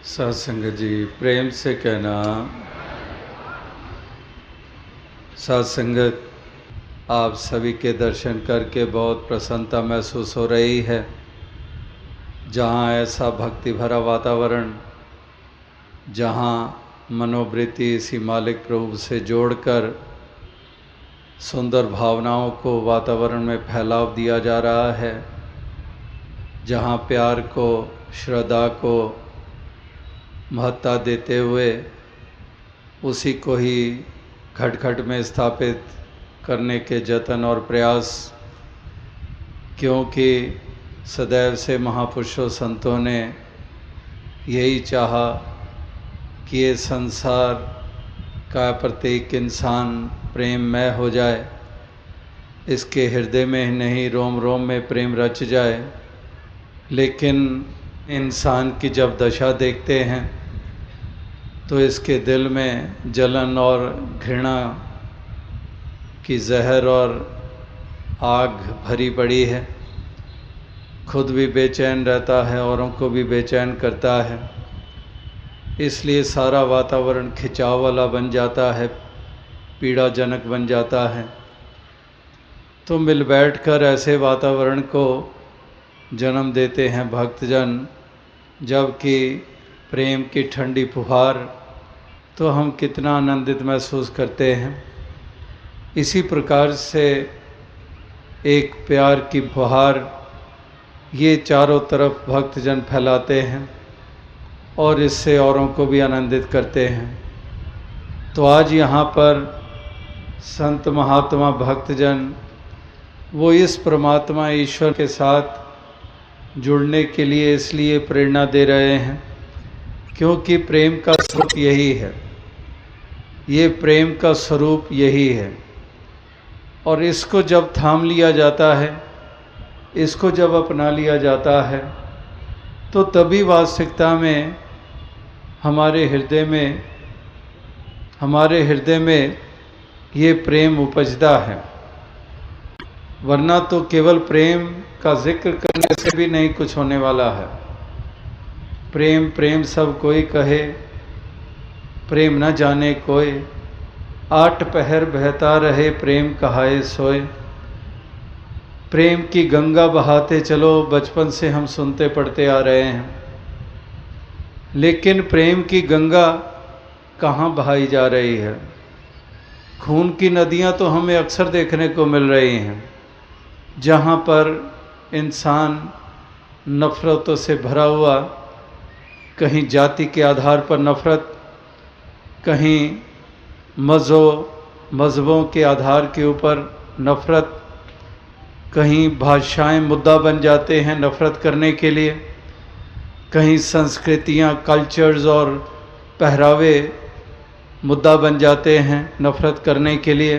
सत्संग जी, प्रेम से कहना। सत्संगत, आप सभी के दर्शन करके बहुत प्रसन्नता महसूस हो रही है। जहाँ ऐसा भक्ति भरा वातावरण, जहाँ मनोवृत्ति इसी मालिक प्रभु से जोड़कर सुंदर भावनाओं को वातावरण में फैलाव दिया जा रहा है, जहाँ प्यार को, श्रद्धा को महत्ता देते हुए उसी को ही घट घट में स्थापित करने के जतन और प्रयास, क्योंकि सदैव से महापुरुषों संतों ने यही चाहा कि ये संसार का प्रत्येक इंसान प्रेममय हो जाए, इसके हृदय में ही नहीं रोम रोम में प्रेम रच जाए। लेकिन इंसान की जब दशा देखते हैं तो इसके दिल में जलन और घृणा की जहर और आग भरी पड़ी है। खुद भी बेचैन रहता है, औरों को भी बेचैन करता है। इसलिए सारा वातावरण खिंचाव वाला बन जाता है, पीड़ाजनक बन जाता है। तो मिल बैठकर ऐसे वातावरण को जन्म देते हैं भक्तजन, जबकि प्रेम की ठंडी फुहार तो हम कितना आनंदित महसूस करते हैं। इसी प्रकार से एक प्यार की फुहार ये चारों तरफ भक्तजन फैलाते हैं और इससे औरों को भी आनंदित करते हैं। तो आज यहाँ पर संत महात्मा भक्तजन वो इस परमात्मा ईश्वर के साथ जुड़ने के लिए इसलिए प्रेरणा दे रहे हैं क्योंकि प्रेम का स्वरूप यही है, ये प्रेम का स्वरूप यही है। और इसको जब थाम लिया जाता है, इसको जब अपना लिया जाता है, तो तभी वास्तविकता में हमारे हृदय में ये प्रेम उपजता है। वरना तो केवल प्रेम का जिक्र करने से भी नहीं कुछ होने वाला है। प्रेम प्रेम सब कोई कहे, प्रेम न जाने कोई, 8 पहर बहता रहे प्रेम कहाए सोए। प्रेम की गंगा बहाते चलो, बचपन से हम सुनते पढ़ते आ रहे हैं। लेकिन प्रेम की गंगा कहाँ बहाई जा रही है? खून की नदियाँ तो हमें अक्सर देखने को मिल रही हैं, जहाँ पर इंसान नफ़रतों से भरा हुआ, कहीं जाति के आधार पर नफ़रत, कहीं मज़हबों के आधार के ऊपर नफ़रत, कहीं भाषाएं मुद्दा बन जाते हैं नफ़रत करने के लिए, कहीं संस्कृतियाँ, कल्चर्स और पहरावे मुद्दा बन जाते हैं नफ़रत करने के लिए,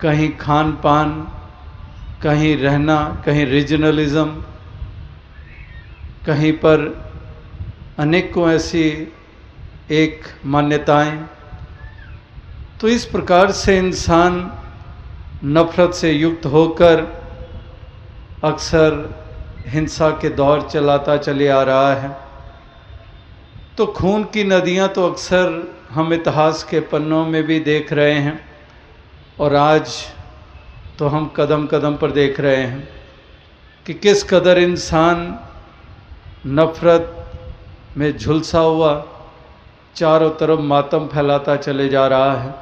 कहीं खान पान, कहीं रहना, कहीं रीजनलिज़म, कहीं पर अनेकों ऐसी एक मान्यताएं। तो इस प्रकार से इंसान नफ़रत से युक्त होकर अक्सर हिंसा के दौर चलाता चले आ रहा है। तो खून की नदियां तो अक्सर हम इतिहास के पन्नों में भी देख रहे हैं और आज तो हम कदम कदम पर देख रहे हैं कि किस कदर इंसान नफ़रत में झुलसा हुआ चारों तरफ मातम फैलाता चले जा रहा है।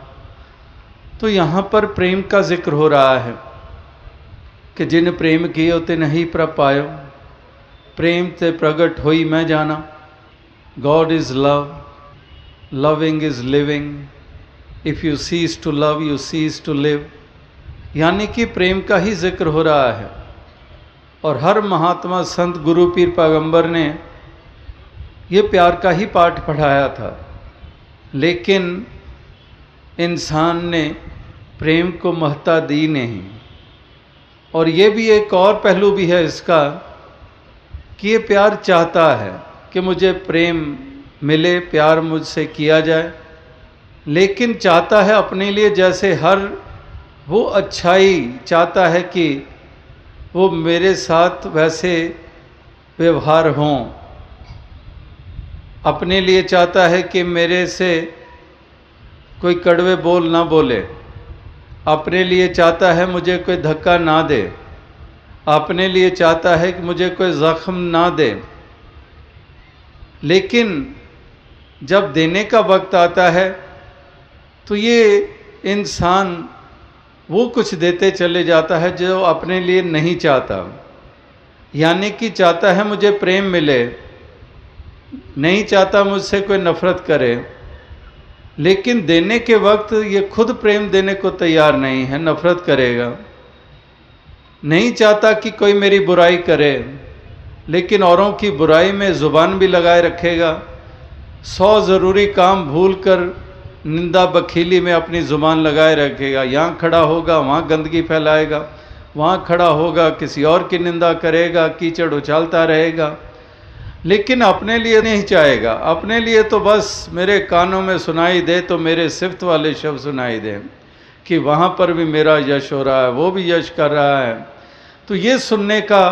तो यहाँ पर प्रेम का जिक्र हो रहा है कि जिन प्रेम कियो ते नहीं प्रभ पायो, प्रेम ते प्रगट होई मैं जाना। God is love, loving is living, if you cease to love you cease to live. यानी कि प्रेम का ही जिक्र हो रहा है। और हर महात्मा, संत, गुरु, पीर, पैगंबर ने ये प्यार का ही पाठ पढ़ाया था। लेकिन इंसान ने प्रेम को महत्ता दी नहीं। और ये भी एक और पहलू भी है इसका कि ये प्यार चाहता है कि मुझे प्रेम मिले, प्यार मुझसे किया जाए, लेकिन चाहता है अपने लिए, जैसे हर वो अच्छाई चाहता है कि वो मेरे साथ वैसे व्यवहार हों। अपने लिए चाहता है कि मेरे से कोई कड़वे बोल ना बोले, अपने लिए चाहता है मुझे कोई धक्का ना दे, अपने लिए चाहता है कि मुझे कोई ज़ख्म ना दे। लेकिन जब देने का वक्त आता है तो ये इंसान वो कुछ देते चले जाता है जो अपने लिए नहीं चाहता। यानी कि चाहता है मुझे प्रेम मिले, नहीं चाहता मुझसे कोई नफ़रत करे, लेकिन देने के वक्त ये खुद प्रेम देने को तैयार नहीं है, नफ़रत करेगा। नहीं चाहता कि कोई मेरी बुराई करे, लेकिन औरों की बुराई में ज़ुबान भी लगाए रखेगा। 100 ज़रूरी काम भूल कर निंदा बखीली में अपनी ज़ुबान लगाए रखेगा। यहाँ खड़ा होगा वहाँ गंदगी फैलाएगा, वहाँ खड़ा होगा किसी और की निंदा करेगा, कीचड़ उछालता रहेगा, लेकिन अपने लिए नहीं चाहेगा। अपने लिए तो बस मेरे कानों में सुनाई दे तो मेरे सिफ्त वाले शब्द सुनाई दे कि वहाँ पर भी मेरा यश हो रहा है, वो भी यश कर रहा है। तो ये सुनने का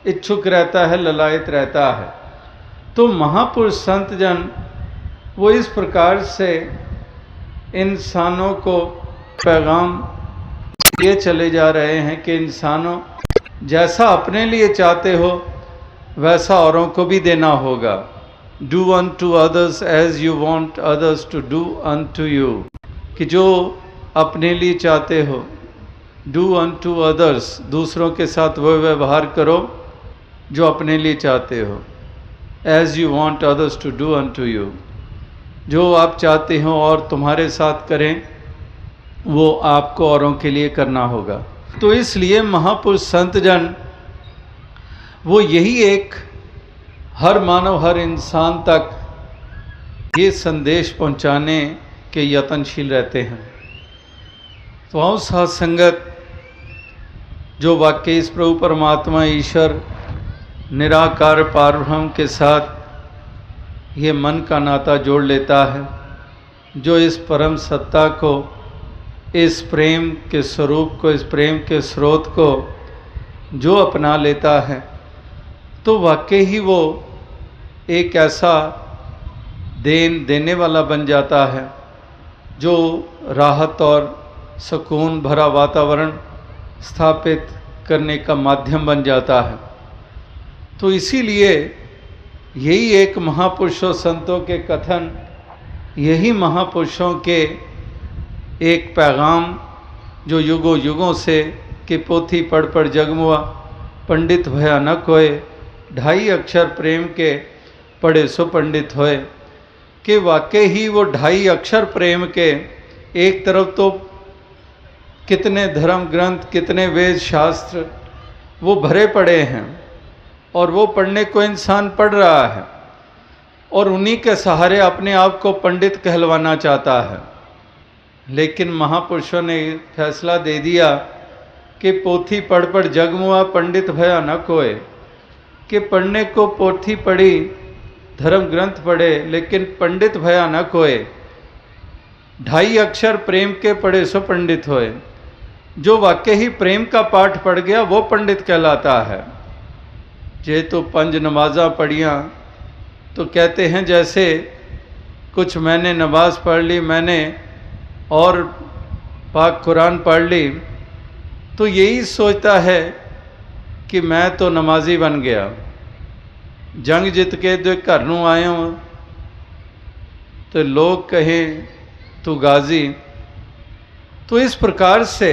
इच्छुक रहता है, ललायत रहता है। तो महापुरुष संत जन वो इस प्रकार से इंसानों को पैगाम दिए चले जा रहे हैं कि इंसानों, जैसा अपने लिए चाहते हो वैसा औरों को भी देना होगा। Do unto others as you want others to do unto you, कि जो अपने लिए चाहते हो, डू अनटू अदर्स, दूसरों के साथ वो व्यवहार करो जो अपने लिए चाहते हो। As you want others to do unto you, जो आप चाहते हो और तुम्हारे साथ करें वो आपको औरों के लिए करना होगा। तो इसलिए महापुरुष संत जन वो यही एक हर मानव, हर इंसान तक ये संदेश पहुंचाने के यत्नशील रहते हैं। तो आओ साथ संगत, जो वाकई इस प्रभु परमात्मा ईश्वर निराकार पारब्रह्म के साथ ये मन का नाता जोड़ लेता है, जो इस परम सत्ता को, इस प्रेम के स्वरूप को, इस प्रेम के स्रोत को जो अपना लेता है, तो वाकई ही वो एक ऐसा देने वाला बन जाता है जो राहत और सुकून भरा वातावरण स्थापित करने का माध्यम बन जाता है। तो इसीलिए यही एक महापुरुषों संतों के कथन, यही महापुरुषों के एक पैगाम जो युगों युगों से कि पोथी पढ़ पढ़ जगमुआ पंडित भया न कोय, 2.5 अक्षर प्रेम के पढ़े सो पंडित होए, कि वाकई ही वो 2.5 अक्षर प्रेम के, एक तरफ तो कितने धर्म ग्रंथ, कितने वेद शास्त्र वो भरे पड़े हैं और वो पढ़ने को इंसान पढ़ रहा है और उन्हीं के सहारे अपने आप को पंडित कहलवाना चाहता है। लेकिन महापुरुषों ने फैसला दे दिया कि पोथी पढ़ पढ़ जगमुआ पंडित भया न कोय, कि पढ़ने को पोथी पढ़ी, धर्म ग्रंथ पढ़े, लेकिन पंडित भया न कोय, 2.5 अक्षर प्रेम के पढ़े सो पंडित होए। जो वाकई ही प्रेम का पाठ पढ़ गया वो पंडित कहलाता है। जे तो 5 नमाज़ां पढ़ियाँ, तो कहते हैं जैसे कुछ मैंने नमाज पढ़ ली, मैंने और पाक कुरान पढ़ ली, तो यही सोचता है कि मैं तो नमाजी बन गया। जंग जित के जो घर नूं आए हो तो लोग कहें तू गाजी। तो इस प्रकार से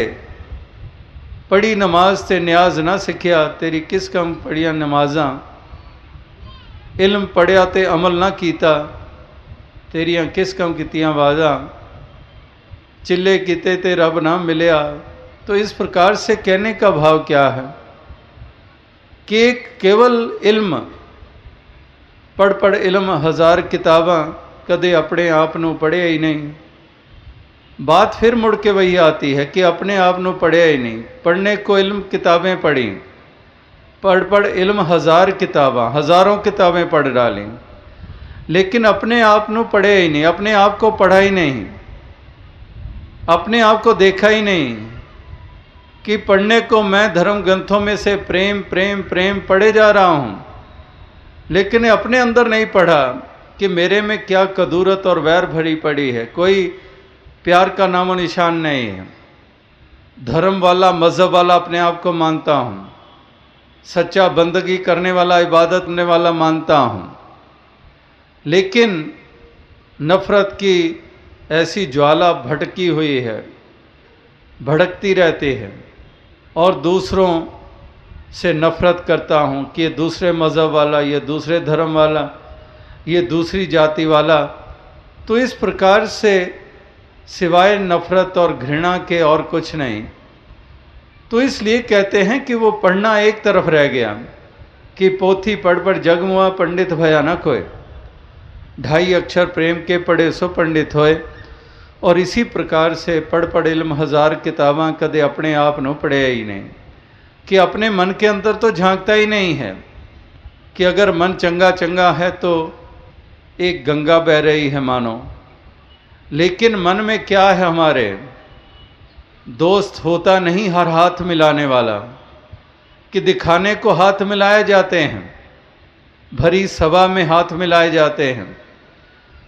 पढ़ी नमाज ते न्याज ना सिखिया, तेरी किस कम पढ़िया नमाज़ां, इल्म पढ़िया ते अमल ना कीता, तेरियां किस कम कीतियां वाज़ां, चिल्ले कीते ते रब ना मिलिया। तो इस प्रकार से कहने का भाव क्या है कि केवल इल्म पढ़ पढ़ इल्म 1000 किताबां, कदे अपने आप नूं पढ़िया ही नहीं। बात फिर मुड़ के वही आती है कि अपने आप नूं पढ़िया ही नहीं। पढ़ने को इल्म किताबें पढ़ी, पढ़ पढ़ इल्म 1000 किताबां, हज़ारों किताबें पढ़ डाली, लेकिन अपने आप नूं पढ़िया ही नहीं, अपने आप को पढ़ा ही नहीं, अपने आप को देखा ही नहीं कि पढ़ने को मैं धर्म ग्रंथों में से प्रेम प्रेम प्रेम पढ़े जा रहा हूँ, लेकिन अपने अंदर नहीं पढ़ा कि मेरे में क्या कदूरत और वैर भरी पड़ी है। कोई प्यार का नामो निशान नहीं है। धर्म वाला, मज़हब वाला अपने आप को मानता हूँ, सच्चा बंदगी करने वाला, इबादत करने वाला मानता हूँ, लेकिन नफ़रत की ऐसी ज्वाला भटकी हुई है, भड़कती रहती है, और दूसरों से नफ़रत करता हूँ कि ये दूसरे मज़हब वाला, ये दूसरे धर्म वाला, ये दूसरी जाति वाला। तो इस प्रकार से सिवाय नफ़रत और घृणा के और कुछ नहीं। तो इसलिए कहते हैं कि वो पढ़ना एक तरफ रह गया कि पोथी पढ़ जग मुआ पंडित भया न कोय, 2.5 अक्षर प्रेम के पढ़े सो पंडित होए। और इसी प्रकार से पढ़ इल्म 1000 किताबां कदे अपने आप न पढ़े ही नहीं, कि अपने मन के अंदर तो झांकता ही नहीं है कि अगर मन चंगा चंगा है तो एक गंगा बह रही है मानो, लेकिन मन में क्या है हमारे, दोस्त होता नहीं हर हाथ मिलाने वाला, कि दिखाने को हाथ मिलाए जाते हैं, भरी सभा में हाथ मिलाए जाते हैं,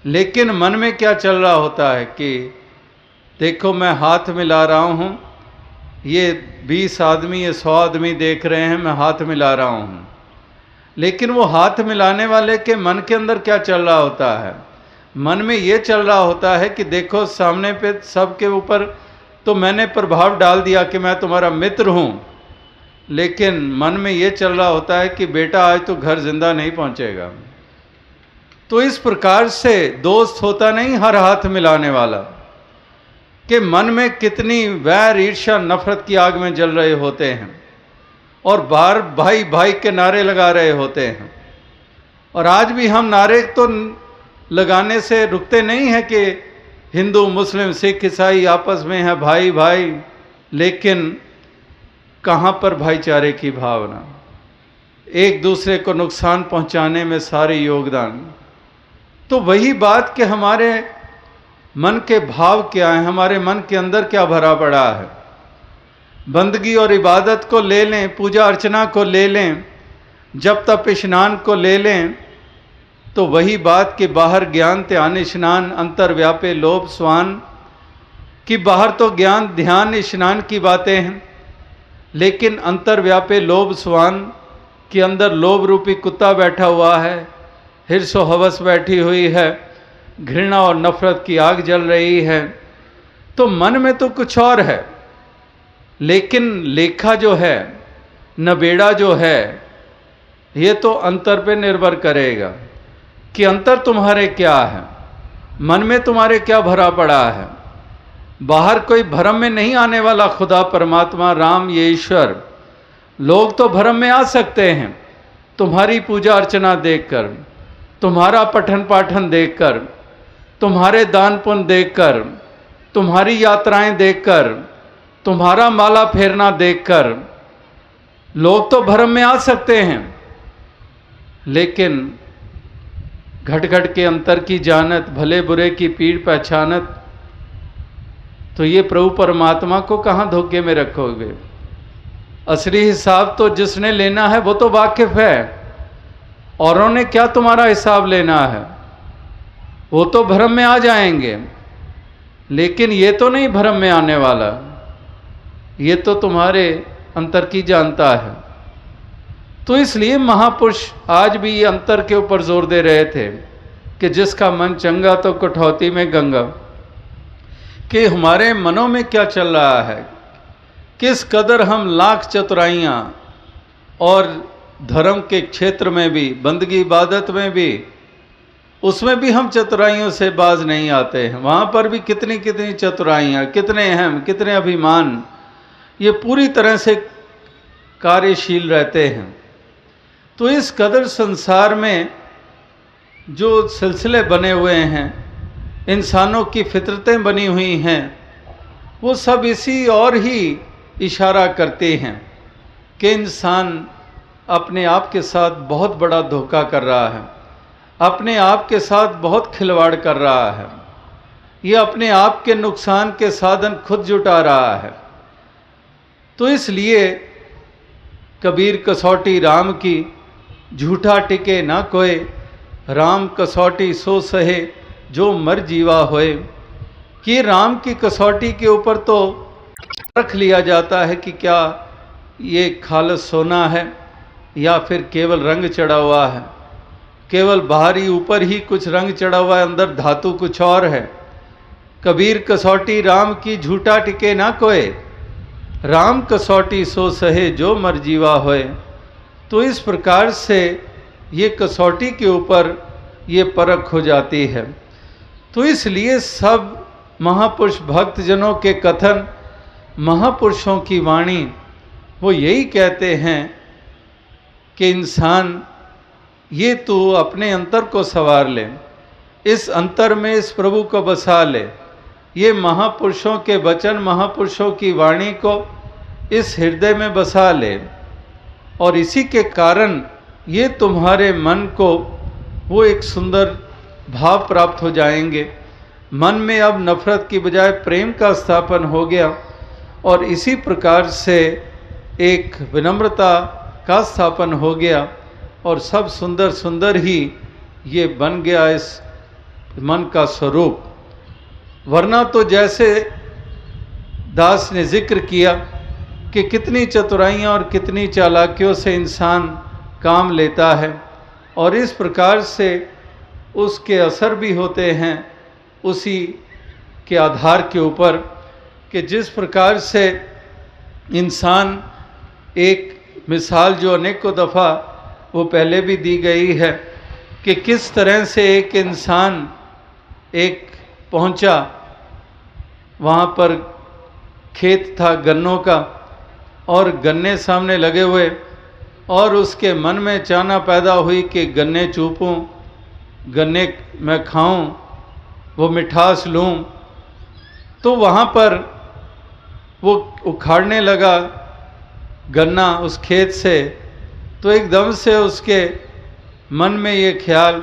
लेकिन मन में क्या चल रहा होता है कि देखो मैं हाथ मिला रहा हूँ, ये 20 आदमी, ये 100 आदमी देख रहे हैं, मैं हाथ मिला रहा हूँ। लेकिन वो हाथ मिलाने वाले के मन के अंदर क्या चल रहा होता है? मन में ये चल रहा होता है कि देखो सामने पे सबके ऊपर तो मैंने प्रभाव डाल दिया कि मैं तुम्हारा मित्र हूँ, लेकिन मन में ये चल रहा होता है कि बेटा आज तो घर जिंदा नहीं पहुँचेगा। तो इस प्रकार से दोस्त होता नहीं हर हाथ मिलाने वाला, कि मन में कितनी वैर, ईर्ष्या, नफरत की आग में जल रहे होते हैं और बाहर भाई भाई के नारे लगा रहे होते हैं। और आज भी हम नारे तो लगाने से रुकते नहीं हैं कि हिंदू, मुस्लिम, सिख, ईसाई आपस में है भाई भाई, लेकिन कहाँ पर भाईचारे की भावना, एक दूसरे को नुकसान पहुंचाने में सारे योगदान। तो वही बात कि हमारे मन के भाव क्या हैं, हमारे मन के अंदर क्या भरा पड़ा है। बंदगी और इबादत को ले लें, पूजा अर्चना को ले लें, जप तप स्नान को ले लें, तो वही बात कि बाहर ज्ञान ध्यान स्नान अंतर व्यापे लोभ स्वान, कि बाहर तो ज्ञान ध्यान स्नान की बातें हैं, लेकिन अंतर व्यापे लोभ स्वान कि अंदर लोभ रूपी कुत्ता बैठा हुआ है, हिर्स और हवस बैठी हुई है, घृणा और नफरत की आग जल रही है। तो मन में तो कुछ और है, लेकिन लेखा जो है, नबेड़ा जो है, ये तो अंतर पे निर्भर करेगा कि अंतर तुम्हारे क्या है, मन में तुम्हारे क्या भरा पड़ा है। बाहर कोई भ्रम में नहीं आने वाला, खुदा परमात्मा राम ये ईश्वर, लोग तो भ्रम में आ सकते हैं तुम्हारी पूजा अर्चना देखकर, तुम्हारा पठन पाठन देखकर, तुम्हारे दान पुण्य देखकर, तुम्हारी यात्राएं देखकर, तुम्हारा माला फेरना देखकर लोग तो भ्रम में आ सकते हैं, लेकिन घट घट के अंतर की जानत, भले बुरे की पीड़ पहचानत, तो ये प्रभु परमात्मा को कहाँ धोखे में रखोगे। असली हिसाब तो जिसने लेना है वो तो वाकिफ है, औरों ने क्या तुम्हारा हिसाब लेना है, वो तो भ्रम में आ जाएंगे, लेकिन ये तो नहीं भ्रम में आने वाला, ये तो तुम्हारे अंतर की जानता है। तो इसलिए महापुरुष आज भी ये अंतर के ऊपर जोर दे रहे थे कि जिसका मन चंगा तो कठौती में गंगा, कि हमारे मनों में क्या चल रहा है, किस कदर हम लाख चतुराइयाँ और धर्म के क्षेत्र में भी, बंदगी इबादत में भी, उसमें भी हम चतुराइयों से बाज नहीं आते हैं। वहाँ पर भी कितनी कितनी चतुराइयाँ, कितने अहम, कितने अभिमान, ये पूरी तरह से कार्यशील रहते हैं। तो इस कदर संसार में जो सिलसिले बने हुए हैं, इंसानों की फितरतें बनी हुई हैं, वो सब इसी और ही इशारा करते हैं कि इंसान अपने आप के साथ बहुत बड़ा धोखा कर रहा है, अपने आप के साथ बहुत खिलवाड़ कर रहा है, ये अपने आप के नुकसान के साधन खुद जुटा रहा है। तो इसलिए कबीर कसौटी राम की, झूठा टिके ना कोई, राम कसौटी सो सहे जो मर जीवा होए, कि राम की कसौटी के ऊपर तो रख लिया जाता है कि क्या ये खालस सोना है या फिर केवल रंग चढ़ा हुआ है, केवल बाहरी ऊपर ही कुछ रंग चढ़ा हुआ है, अंदर धातु कुछ और है। कबीर कसौटी राम की झूठा टिके ना कोय, राम कसौटी सो सहे जो मर जीवा होए। तो इस प्रकार से ये कसौटी के ऊपर ये परख हो जाती है। तो इसलिए सब महापुरुष भक्तजनों के कथन, महापुरुषों की वाणी, वो यही कहते हैं कि इंसान ये तू अपने अंतर को संवार ले, इस अंतर में इस प्रभु को बसा ले, ये महापुरुषों के वचन, महापुरुषों की वाणी को इस हृदय में बसा ले, और इसी के कारण ये तुम्हारे मन को वो एक सुंदर भाव प्राप्त हो जाएंगे। मन में अब नफरत की बजाय प्रेम का स्थापन हो गया, और इसी प्रकार से एक विनम्रता का स्थापन हो गया, और सब सुंदर सुंदर ही ये बन गया इस मन का स्वरूप। वरना तो जैसे दास ने जिक्र किया कि कितनी चतुराइयाँ और कितनी चालाकियों से इंसान काम लेता है, और इस प्रकार से उसके असर भी होते हैं उसी के आधार के ऊपर, कि जिस प्रकार से इंसान, एक मिसाल जो अनेकों दफ़ा वो पहले भी दी गई है कि किस तरह से एक इंसान एक पहुंचा, वहाँ पर खेत था गन्नों का, और गन्ने सामने लगे हुए, और उसके मन में चाहना पैदा हुई कि गन्ने चूपूं, गन्ने मैं खाऊं, वो मिठास लूं। तो वहाँ पर वो उखाड़ने लगा गन्ना उस खेत से, तो एकदम से उसके मन में ये ख्याल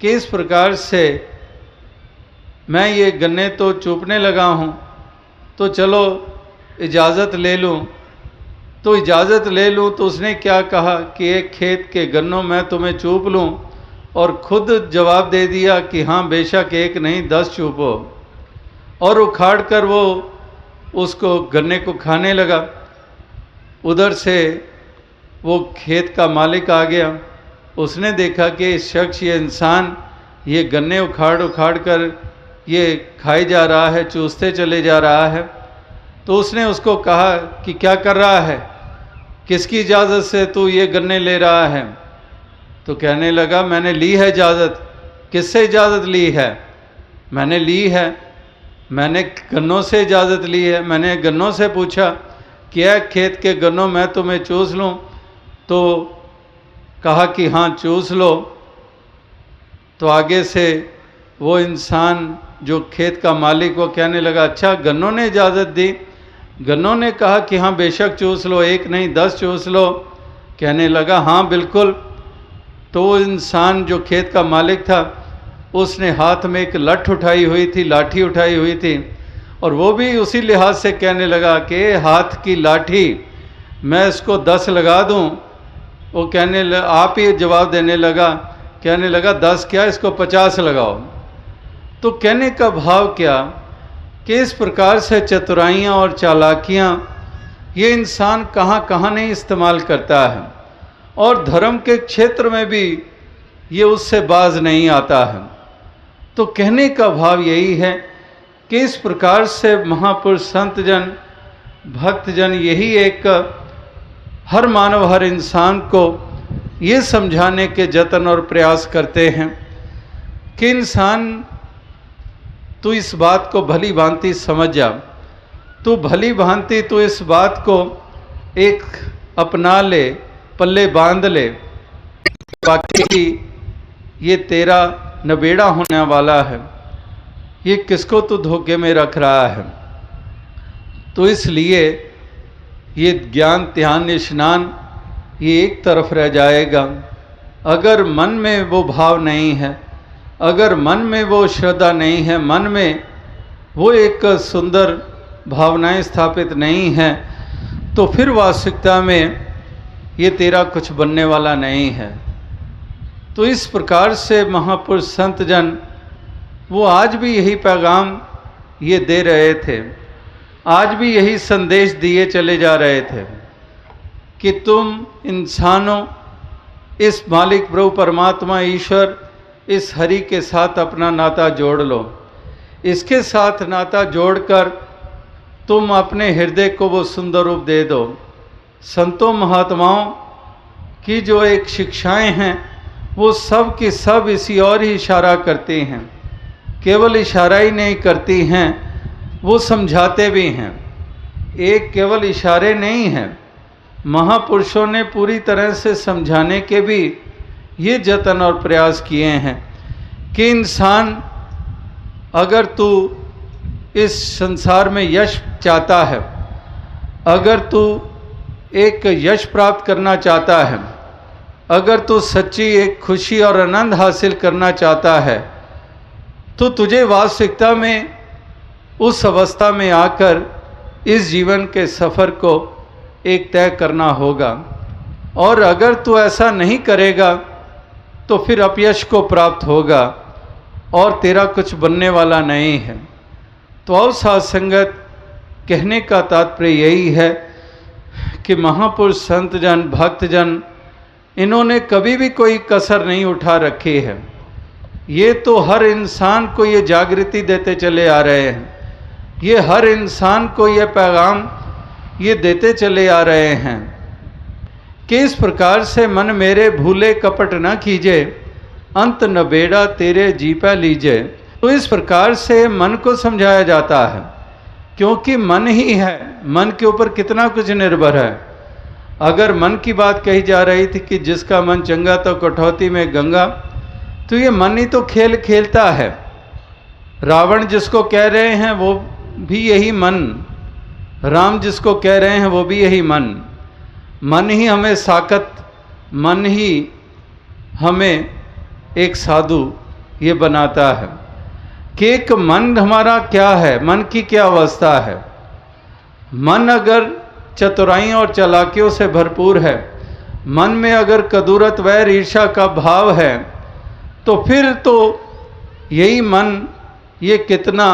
कि इस प्रकार से मैं ये गन्ने तो चूपने लगा हूँ, तो चलो इजाज़त ले लूँ। तो इजाज़त ले लूँ तो उसने क्या कहा कि एक खेत के गन्नों मैं तुम्हें चूप लूँ, और खुद जवाब दे दिया कि हाँ बेशक एक नहीं 10 चूपो, और उखाड़ कर वो उसको गन्ने को खाने लगा। उधर से वो खेत का मालिक आ गया, उसने देखा कि इस शख्स, ये इंसान ये गन्ने उखाड़ उखाड़ कर ये खाई जा रहा है, चूसते चले जा रहा है। तो उसने उसको कहा कि क्या कर रहा है, किसकी इजाज़त से तू ये गन्ने ले रहा है? तो कहने लगा मैंने ली है इजाज़त। किससे इजाज़त ली है? मैंने ली है, मैंने गन्नों से इजाज़त ली है। मैंने गन्नों से पूछा क्या खेत के गन्नों मैं तुम्हें चूस लूँ? तो कहा कि हाँ चूस लो। तो आगे से वो इंसान जो खेत का मालिक, वो कहने लगा अच्छा गन्नों ने इजाज़त दी? गन्नों ने कहा कि हाँ बेशक चूस लो, एक नहीं 10 चूस लो। कहने लगा हाँ बिल्कुल। तो वो इंसान जो खेत का मालिक था, उसने हाथ में एक लठ उठाई हुई थी, लाठी उठाई हुई थी, और वो भी उसी लिहाज से कहने लगा कि हाथ की लाठी मैं इसको 10 लगा दूं। वो कहने आप ही जवाब देने लगा, कहने लगा 10 क्या, इसको 50 लगाओ। तो कहने का भाव क्या कि इस प्रकार से चतुराइयाँ और चालाकियाँ ये इंसान कहाँ कहाँ नहीं इस्तेमाल करता है, और धर्म के क्षेत्र में भी ये उससे बाज नहीं आता है। तो कहने का भाव यही है कि इस प्रकार से महापुरुष संतजन भक्तजन यही एक हर मानव हर इंसान को ये समझाने के जतन और प्रयास करते हैं कि इंसान तू इस बात को भली भांति समझ जा, तू भली भांति तू इस बात को एक अपना ले, पल्ले बांध ले, बाकी ये तेरा नबेड़ा होने वाला है, ये किसको तू धोखे में रख रहा है। तो इसलिए ये ज्ञान ध्यान स्नान ये एक तरफ रह जाएगा। अगर मन में वो भाव नहीं है, अगर मन में वो श्रद्धा नहीं है, मन में वो एक सुंदर भावनाएं स्थापित नहीं हैं, तो फिर वास्तविकता में ये तेरा कुछ बनने वाला नहीं है। तो इस प्रकार से महापुरुष संत जन वो आज भी यही पैगाम ये दे रहे थे, आज भी यही संदेश दिए चले जा रहे थे कि तुम इंसानों इस मालिक प्रभु परमात्मा ईश्वर इस हरि के साथ अपना नाता जोड़ लो। इसके साथ नाता जोड़कर तुम अपने हृदय को वो सुंदर रूप दे दो। संतों महात्माओं की जो एक शिक्षाएं हैं वो सब की सब इसी और ही इशारा करती हैं, केवल इशारा ही नहीं करती हैं, वो समझाते भी हैं। एक केवल इशारे नहीं हैं, महापुरुषों ने पूरी तरह से समझाने के भी ये जतन और प्रयास किए हैं कि इंसान अगर तू इस संसार में यश चाहता है, अगर तू एक यश प्राप्त करना चाहता है, अगर तू सच्ची एक खुशी और आनंद हासिल करना चाहता है, तो तुझे वास्तविकता में उस अवस्था में आकर इस जीवन के सफ़र को एक तय करना होगा। और अगर तू ऐसा नहीं करेगा तो फिर अपयश को प्राप्त होगा और तेरा कुछ बनने वाला नहीं है। तो आओ साध संगत, कहने का तात्पर्य यही है कि महापुरुष संत जन भक्त जन इन्होंने कभी भी कोई कसर नहीं उठा रखी है। ये तो हर इंसान को ये जागृति देते चले आ रहे हैं, ये हर इंसान को ये पैगाम ये देते चले आ रहे हैं कि इस प्रकार से मन मेरे भूले कपट न कीजे, अंत न बेड़ा तेरे जी पे लीजे। तो इस प्रकार से मन को समझाया जाता है, क्योंकि मन ही है, मन के ऊपर कितना कुछ निर्भर है। अगर मन की बात कही जा रही थी कि जिसका मन चंगा तो कटौती में गंगा, तो ये मन ही तो खेल खेलता है। रावण जिसको कह रहे हैं वो भी यही मन, राम जिसको कह रहे हैं वो भी यही मन। मन ही हमें साकत, मन ही हमें एक साधु ये बनाता है कि एक मन हमारा क्या है, मन की क्या अवस्था है। मन अगर चतुराई और चालाकियों से भरपूर है, मन में अगर कदूरत वैर ईर्ष्या का भाव है, तो फिर तो यही मन ये कितना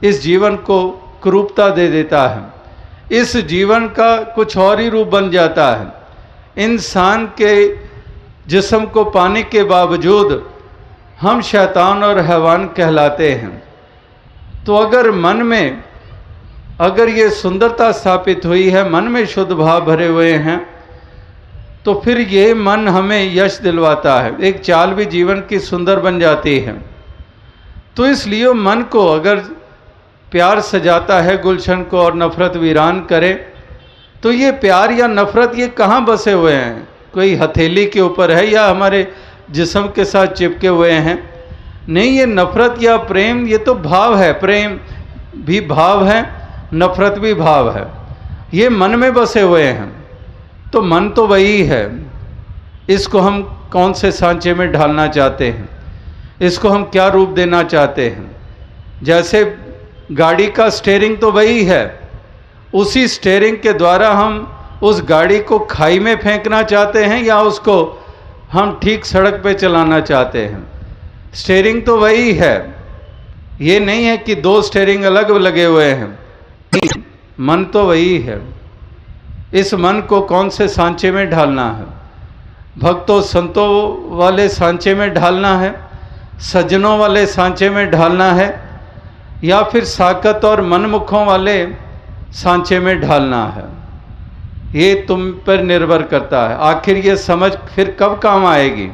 इस जीवन को कुरूपता दे देता है, इस जीवन का कुछ और ही रूप बन जाता है। इंसान के जिस्म को पाने के बावजूद हम शैतान और हैवान कहलाते हैं। तो अगर मन में अगर ये सुंदरता स्थापित हुई है, मन में शुद्ध भाव भरे हुए हैं, तो फिर ये मन हमें यश दिलवाता है, एक चाल भी जीवन की सुंदर बन जाती है। तो इसलिए मन को अगर प्यार सजाता है गुलशन को और नफ़रत वीरान करे, तो ये प्यार या नफ़रत ये कहाँ बसे हुए हैं? कोई हथेली के ऊपर है या हमारे जिस्म के साथ चिपके हुए हैं? नहीं, ये नफ़रत या प्रेम ये तो भाव है, प्रेम भी भाव है, नफ़रत भी भाव है, ये मन में बसे हुए हैं। तो मन तो वही है, इसको हम कौन से सांचे में ढालना चाहते हैं, इसको हम क्या रूप देना चाहते हैं। जैसे गाड़ी का स्टीयरिंग तो वही है, उसी स्टीयरिंग के द्वारा हम उस गाड़ी को खाई में फेंकना चाहते हैं या उसको हम ठीक सड़क पे चलाना चाहते हैं। स्टीयरिंग तो वही है, ये नहीं है कि दो स्टीयरिंग अलग लगे हुए हैं, मन तो वही है। इस मन को कौन से सांचे में ढालना है? भक्तों संतों वाले सांचे में ढालना है, सज्जनों वाले सांचे में ढालना है, या फिर साकत और मनमुखों वाले सांचे में ढालना है? ये तुम पर निर्भर करता है। आखिर ये समझ फिर कब काम आएगी?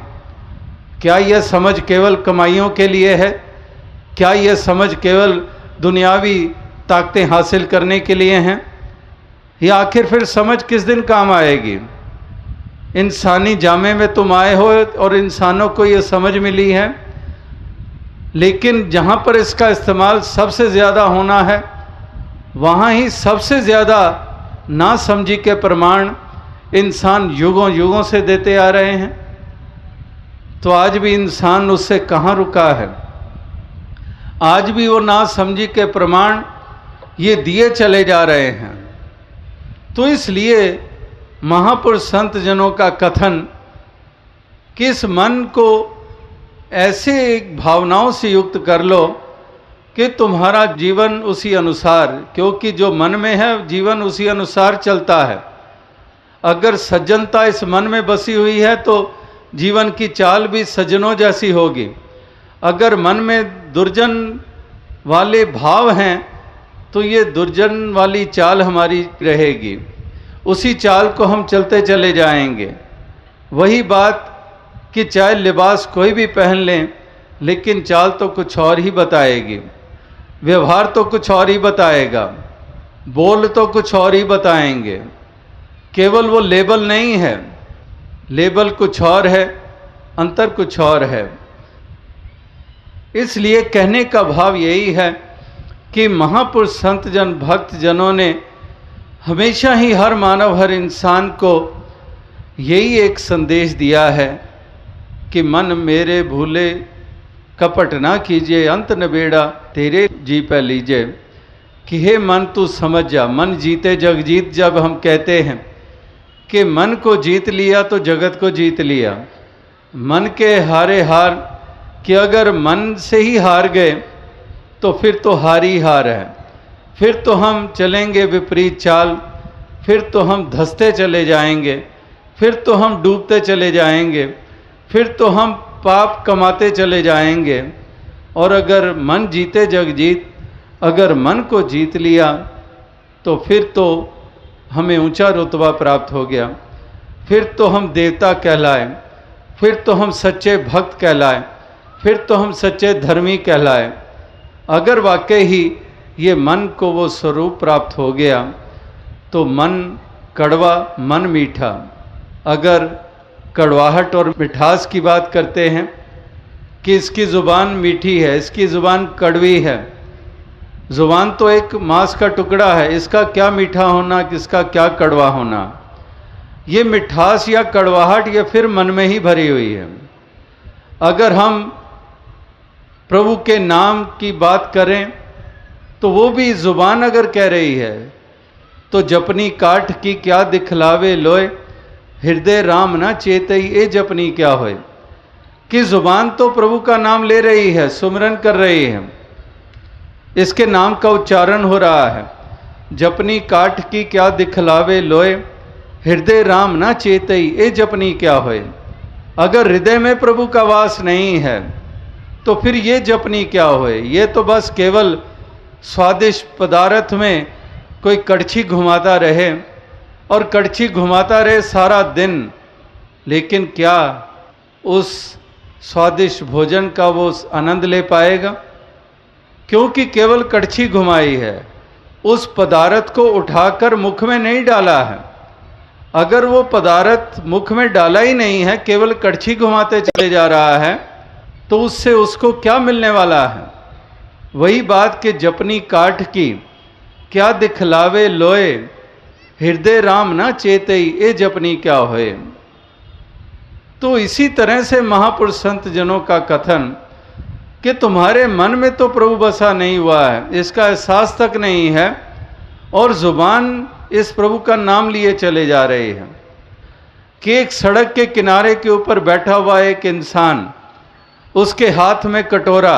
क्या यह समझ केवल कमाइयों के लिए है? क्या यह समझ केवल दुनियावी ताकतें हासिल करने के लिए हैं? या आखिर फिर समझ किस दिन काम आएगी? इंसानी जामे में तुम आए हो और इंसानों को ये समझ मिली है, लेकिन जहाँ पर इसका इस्तेमाल सबसे ज़्यादा होना है, वहाँ ही सबसे ज़्यादा नासमझी के प्रमाण इंसान युगों युगों से देते आ रहे हैं। तो आज भी इंसान उससे कहाँ रुका है? आज भी वो नासमझी के प्रमाण ये दिए चले जा रहे हैं। तो इसलिए महापुरुष संत जनों का कथन कि इस मन को ऐसे एक भावनाओं से युक्त कर लो कि तुम्हारा जीवन उसी अनुसार, क्योंकि जो मन में है जीवन उसी अनुसार चलता है। अगर सज्जनता इस मन में बसी हुई है तो जीवन की चाल भी सज्जनों जैसी होगी। अगर मन में दुर्जन वाले भाव हैं तो ये दुर्जन वाली चाल हमारी रहेगी, उसी चाल को हम चलते चले जाएंगे। वही बात कि चाहे लिबास कोई भी पहन लें, लेकिन चाल तो कुछ और ही बताएगी, व्यवहार तो कुछ और ही बताएगा, बोल तो कुछ और ही बताएंगे। केवल वो लेबल नहीं है, लेबल कुछ और है, अंतर कुछ और है। इसलिए कहने का भाव यही है कि महापुरुष संत जन भक्त जनों ने हमेशा ही हर मानव, हर इंसान को यही एक संदेश दिया है कि मन मेरे भूले कपट ना कीजिए, अंत नबेड़ा तेरे जी पे लीजिए। कि हे मन तू समझ जा, मन जीते जग जीत। जब हम कहते हैं कि मन को जीत लिया तो जगत को जीत लिया, मन के हारे हार, कि अगर मन से ही हार गए तो फिर तो हार ही हार है, फिर तो हम चलेंगे विपरीत चाल, फिर तो हम धंसते चले जाएंगे, फिर तो हम डूबते चले जाएंगे, फिर तो हम पाप कमाते चले जाएंगे। और अगर मन जीते जग जीत, अगर मन को जीत लिया तो फिर तो हमें ऊंचा रुतबा प्राप्त हो गया, फिर तो हम देवता कहलाए, फिर तो हम सच्चे भक्त कहलाए, फिर तो हम सच्चे धर्मी कहलाए। अगर वाकई ही ये मन को वो स्वरूप प्राप्त हो गया तो मन कड़वा मन मीठा। अगर कड़वाहट और मिठास की बात करते हैं कि इसकी ज़ुबान मीठी है, इसकी ज़ुबान कड़वी है, ज़ुबान तो एक मांस का टुकड़ा है, इसका क्या मीठा होना, किसका क्या कड़वा होना। ये मिठास या कड़वाहट ये फिर मन में ही भरी हुई है। अगर हम प्रभु के नाम की बात करें तो वो भी ज़ुबान अगर कह रही है तो जपनी काठ की क्या दिखलावे लोए, हृदय राम ना चेतई ए जपनी क्या होए। कि ज़ुबान तो प्रभु का नाम ले रही है, सुमरन कर रही है, इसके नाम का उच्चारण हो रहा है। जपनी काठ की क्या दिखलावे लोए, हृदय राम ना चेतई ए जपनी क्या होए। अगर हृदय में प्रभु का वास नहीं है तो फिर ये जपनी क्या होए। ये तो बस केवल स्वादिष्ट पदार्थ में कोई कड़छी घुमाता रहे और कड़छी घुमाता रहे सारा दिन, लेकिन क्या उस स्वादिष्ट भोजन का वो आनंद ले पाएगा? क्योंकि केवल कड़छी घुमाई है, उस पदार्थ को उठाकर मुख में नहीं डाला है। अगर वो पदार्थ मुख में डाला ही नहीं है, केवल कड़छी घुमाते चले जा रहा है, तो उससे उसको क्या मिलने वाला है? वही बात कि जपनी काठ की क्या दिखलावे लोए, हृदय राम ना चेतई ए जपनी क्या होए। तो इसी तरह से महापुरुष संत जनों का कथन कि तुम्हारे मन में तो प्रभु बसा नहीं हुआ है, इसका एहसास तक नहीं है, और जुबान इस प्रभु का नाम लिए चले जा रही है। कि एक सड़क के किनारे के ऊपर बैठा हुआ एक इंसान, उसके हाथ में कटोरा,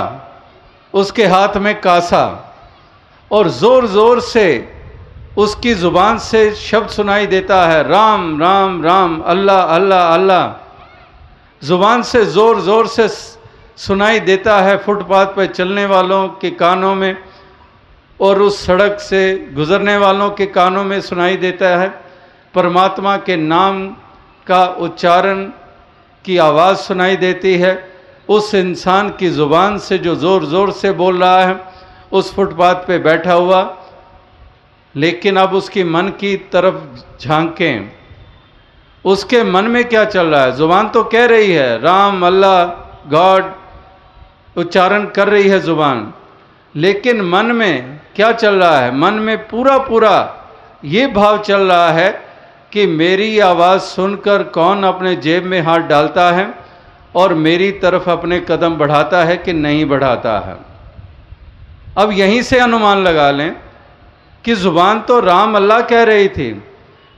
उसके हाथ में कासा, और जोर जोर से उसकी जुबान से शब्द सुनाई देता है, राम राम राम, अल्लाह अल्लाह अल्लाह। जुबान से जोर जोर से सुनाई देता है फुटपाथ पर चलने वालों के कानों में, और उस सड़क से गुजरने वालों के कानों में सुनाई देता है। परमात्मा के नाम का उच्चारण की आवाज़ सुनाई देती है उस इंसान की ज़ुबान से जो ज़ोर ज़ोर से बोल रहा है उस फुटपाथ पे बैठा हुआ। लेकिन अब उसकी मन की तरफ झांकें, उसके मन में क्या चल रहा है? ज़ुबान तो कह रही है राम, अल्लाह, गॉड, उच्चारण कर रही है ज़ुबान, लेकिन मन में क्या चल रहा है? मन में पूरा पूरा ये भाव चल रहा है कि मेरी आवाज़ सुनकर कौन अपने जेब में हाथ डालता है और मेरी तरफ अपने कदम बढ़ाता है कि नहीं बढ़ाता है। अब यहीं से अनुमान लगा लें कि ज़ुबान तो राम अल्लाह कह रही थी,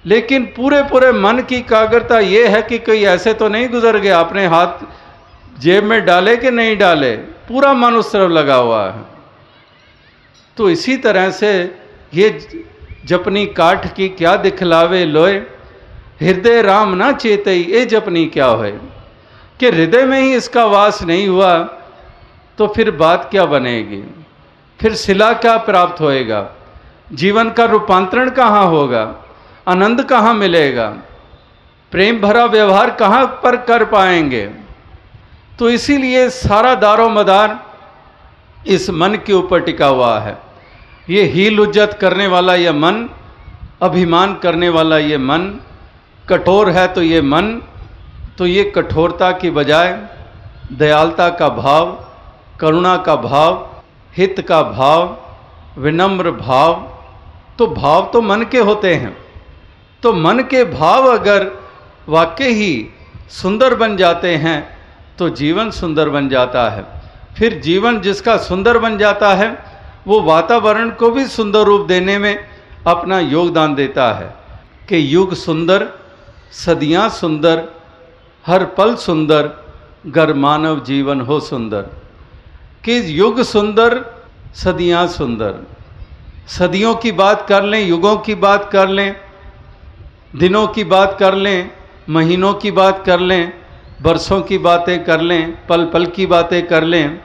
लेकिन पूरे पूरे मन की एकाग्रता ये है कि कोई ऐसे तो नहीं गुजर गया, अपने हाथ जेब में डाले कि नहीं डाले, पूरा मन उस तरफ लगा हुआ है। तो इसी तरह से ये जपनी काठ की क्या दिखलावे लोए, हृदय राम ना चेतई ये जपनी क्या होए, कि हृदय में ही इसका वास नहीं हुआ तो फिर बात क्या बनेगी, फिर सिला क्या प्राप्त होएगा, जीवन का रूपांतरण कहाँ होगा, आनंद कहाँ मिलेगा, प्रेम भरा व्यवहार कहाँ पर कर पाएंगे। तो इसीलिए सारा दारो मदार इस मन के ऊपर टिका हुआ है। ये हील उज्जत करने वाला ये मन, अभिमान करने वाला ये मन, कठोर है तो ये मन, तो ये कठोरता की बजाय दयालुता का भाव, करुणा का भाव, हित का भाव, विनम्र भाव, तो भाव तो मन के होते हैं। तो मन के भाव अगर वाकई ही सुंदर बन जाते हैं तो जीवन सुंदर बन जाता है। फिर जीवन जिसका सुंदर बन जाता है वो वातावरण को भी सुंदर रूप देने में अपना योगदान देता है कि युग सुंदर, सदियां सुंदर, हर पल सुंदर, गर मानव जीवन हो सुंदर। कि युग सुंदर, सदियां सुंदर, सदियों की बात कर लें, युगों की बात कर लें, दिनों की बात कर लें, महीनों की बात कर लें, बरसों की बातें कर लें, पल पल की बातें कर लें,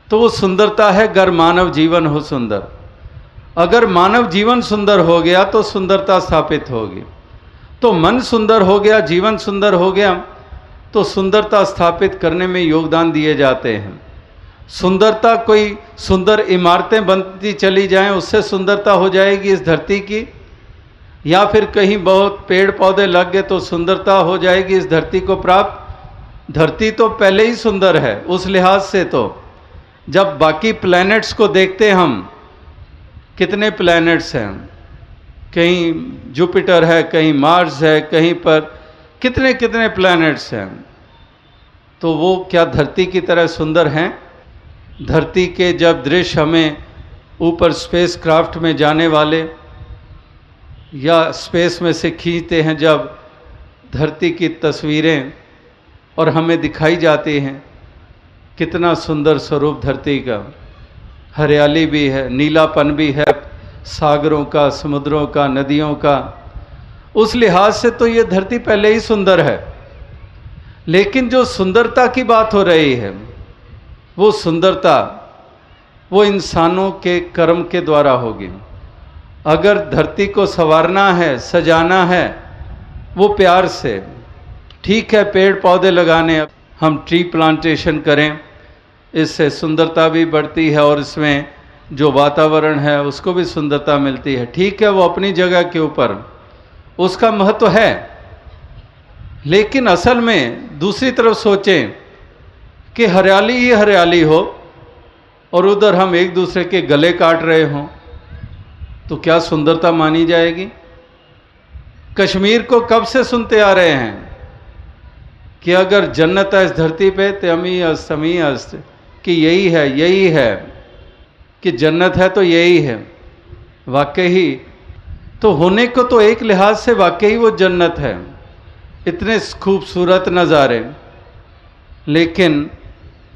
तो वो सुंदरता है गर मानव जीवन हो सुंदर। अगर मानव जीवन सुंदर हो गया तो सुंदरता स्थापित होगी। तो मन सुंदर हो गया, जीवन सुंदर हो गया तो सुंदरता स्थापित करने में योगदान दिए जाते हैं। सुंदरता कोई सुंदर इमारतें बनती चली जाएं उससे सुंदरता हो जाएगी इस धरती की, या फिर कहीं बहुत पेड़ पौधे लग गए तो सुंदरता हो जाएगी इस धरती को प्राप्त। धरती तो पहले ही सुंदर है उस लिहाज से। तो जब बाकी प्लैनेट्स को देखते हम, कितने प्लैनेट्स हैं, कहीं जुपिटर है, कहीं मार्स है, कहीं पर कितने कितने प्लैनेट्स हैं, तो वो क्या धरती की तरह सुंदर हैं? धरती के जब दृश्य हमें ऊपर स्पेस क्राफ्ट में जाने वाले या स्पेस में से खींचते हैं, जब धरती की तस्वीरें और हमें दिखाई जाती हैं, कितना सुंदर स्वरूप धरती का, हरियाली भी है, नीलापन भी है, सागरों का, समुद्रों का, नदियों का। उस लिहाज से तो ये धरती पहले ही सुंदर है। लेकिन जो सुंदरता की बात हो रही है वो सुंदरता वो इंसानों के कर्म के द्वारा होगी। अगर धरती को संवारना है, सजाना है, वो प्यार से, ठीक है पेड़ पौधे लगाने, हम ट्री प्लांटेशन करें, इससे सुंदरता भी बढ़ती है और इसमें जो वातावरण है उसको भी सुंदरता मिलती है। ठीक है, वो अपनी जगह के ऊपर उसका महत्व है। लेकिन असल में दूसरी तरफ सोचें कि हरियाली ही हरियाली हो और उधर हम एक दूसरे के गले काट रहे हों, तो क्या सुंदरता मानी जाएगी? कश्मीर को कब से सुनते आ रहे हैं कि अगर जन्नत है इस धरती पे तो अमी अस्त, कि यही है कि जन्नत है तो यही है। वाकई ही तो होने को तो एक लिहाज से वाकई वो जन्नत है, इतने खूबसूरत नज़ारे, लेकिन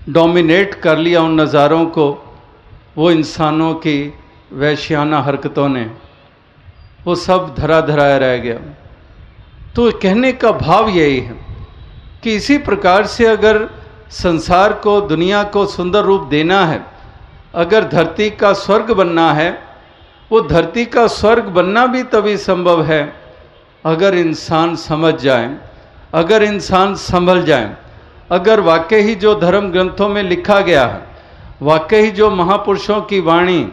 डोमिनेट कर लिया उन नज़ारों को वो इंसानों की वैश्याना हरकतों ने, वो सब धरा धराया रह गया। तो कहने का भाव यही है कि इसी प्रकार से अगर संसार को, दुनिया को सुंदर रूप देना है, अगर धरती का स्वर्ग बनना है, वो धरती का स्वर्ग बनना भी तभी संभव है अगर इंसान समझ जाए, अगर इंसान संभल जाए, अगर वाकई ही जो धर्म ग्रंथों में लिखा गया है, वाकई जो महापुरुषों की वाणी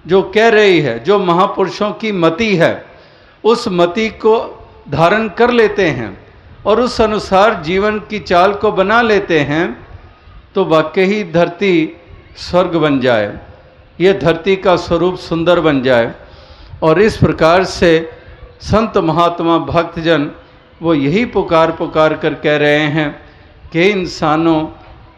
जो कह रही है, जो महापुरुषों की मति है, उस मति को धारण कर लेते हैं और उस अनुसार जीवन की चाल को बना लेते हैं, तो वाकई ही धरती स्वर्ग बन जाए, ये धरती का स्वरूप सुंदर बन जाए। और इस प्रकार से संत महात्मा भक्तजन वो यही पुकार कर कह रहे हैं कि इंसानों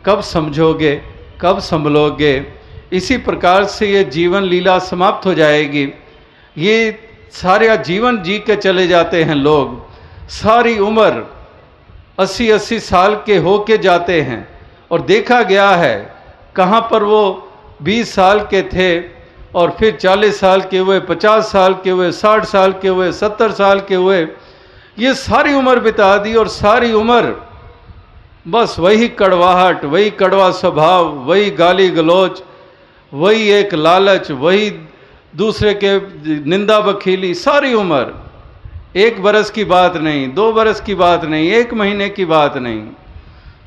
कब समझोगे, कब संभलोगे। इसी प्रकार से ये जीवन लीला समाप्त हो जाएगी। ये सारा जीवन जी के चले जाते हैं लोग, सारी उम्र 80-80 साल के हो के जाते हैं। और देखा गया है कहाँ पर वो 20 साल के थे और फिर 40 साल के हुए, 50 साल के हुए, 60 साल के हुए, 70 साल के हुए, ये सारी उम्र बिता दी। और सारी उम्र बस वही कड़वाहट, वही कड़वा स्वभाव, वही गाली गलौज, वही एक लालच, वही दूसरे के निंदा बखीली, सारी उम्र। 1 बरस की बात नहीं, 2 बरस की बात नहीं, 1 महीने की बात नहीं,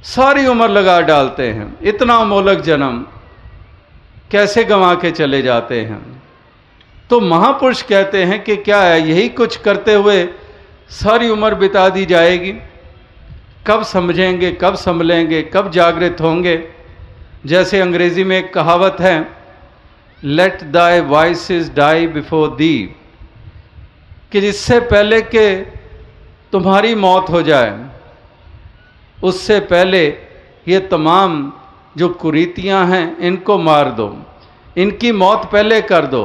सारी उम्र लगा डालते हैं। इतना अमोलक जन्म कैसे गंवा के चले जाते हैं। तो महापुरुष कहते हैं कि क्या है, यही कुछ करते हुए सारी उम्र बिता दी जाएगी? कब समझेंगे, कब संभलेंगे, कब जागृत होंगे? जैसे अंग्रेजी में एक कहावत है, let thy vices die before thee, कि जिससे पहले कि तुम्हारी मौत हो जाए, उससे पहले ये तमाम जो कुरीतियां हैं इनको मार दो, इनकी मौत पहले कर दो,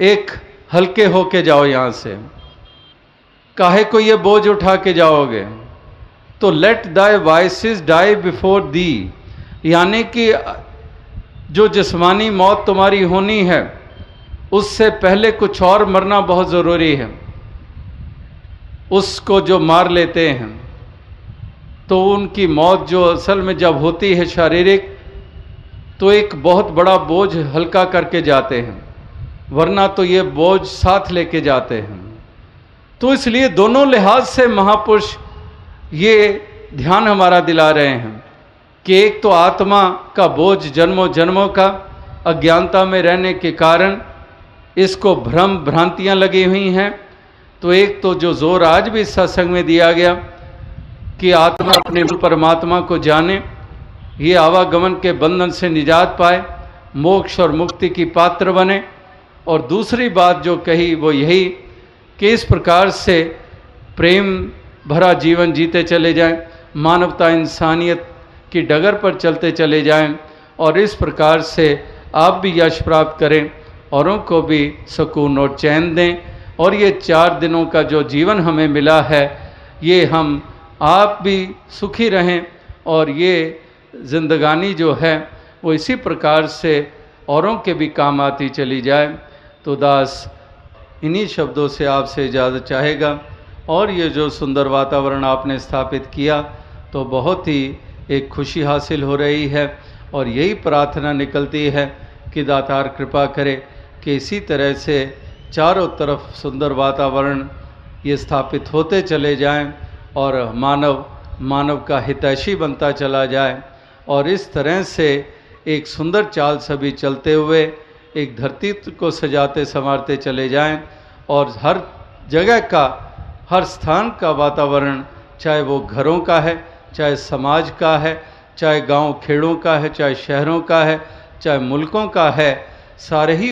एक हल्के होके जाओ यहाँ से, काहे को ये बोझ उठा के जाओगे? तो let thy vices die before thee, यानी कि जो जिस्मानी मौत तुम्हारी होनी है उससे पहले कुछ और मरना बहुत ज़रूरी है। उसको जो मार लेते हैं तो उनकी मौत जो असल में जब होती है शारीरिक, तो एक बहुत बड़ा बोझ हल्का करके जाते हैं, वरना तो ये बोझ साथ लेके जाते हैं। तो इसलिए दोनों लिहाज से महापुरुष ये ध्यान हमारा दिला रहे हैं कि एक तो आत्मा का बोझ जन्मों जन्मों का अज्ञानता में रहने के कारण इसको भ्रम भ्रांतियां लगी हुई हैं। तो एक तो जो जोर आज भी सत्संग में दिया गया कि आत्मा अपने परमात्मा को जाने, ये आवागमन के बंधन से निजात पाए, मोक्ष और मुक्ति की पात्र बने। और दूसरी बात जो कही वो यही कि इस प्रकार से प्रेम भरा जीवन जीते चले जाएं, मानवता इंसानियत की डगर पर चलते चले जाएं, और इस प्रकार से आप भी यश प्राप्त करें, औरों को भी सुकून और चैन दें। और ये 4 दिनों का जो जीवन हमें मिला है, ये हम आप भी सुखी रहें, और ये जिंदगानी जो है वो इसी प्रकार से औरों के भी काम आती चली जाए। तो दास इन्हीं शब्दों से आपसे इजाज़त चाहेगा। और ये जो सुंदर वातावरण आपने स्थापित किया, तो बहुत ही एक खुशी हासिल हो रही है। और यही प्रार्थना निकलती है कि दातार कृपा करे कि इसी तरह से चारों तरफ सुंदर वातावरण ये स्थापित होते चले जाएं, और मानव का हितैषी बनता चला जाए। और इस तरह से एक सुंदर चाल सभी चलते हुए एक धरती को सजाते संवारते चले जाएं, और हर जगह का, हर स्थान का वातावरण, चाहे वो घरों का है, चाहे समाज का है, चाहे गांव खेड़ों का है, चाहे शहरों का है, चाहे मुल्कों का है, सारे ही